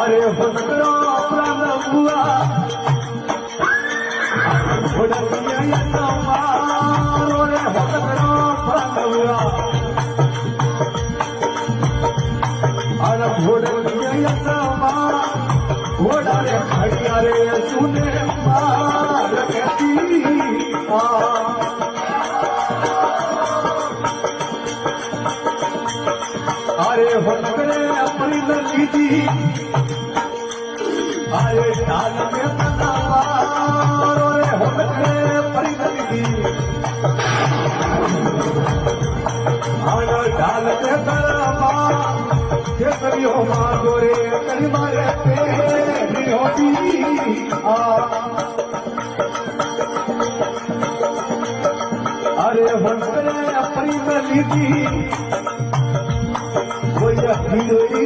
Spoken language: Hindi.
अरे भटकरो प्राण हुआ भोड़िया तो मारो रे भटकरो प्राण हुआ अरे भोड़िया तो मार घोड़ा रे खड़िया रे सुने मार कहती अरे भटकरे अपनी नदी दी अरे डाल में बनावारो रे भटकरे अपनी नदी दी अरे डाल में बनावा के करियो मारो रे करी मारे पे होती अरे भटकरे अपनी नदी दी कोई हीरो ही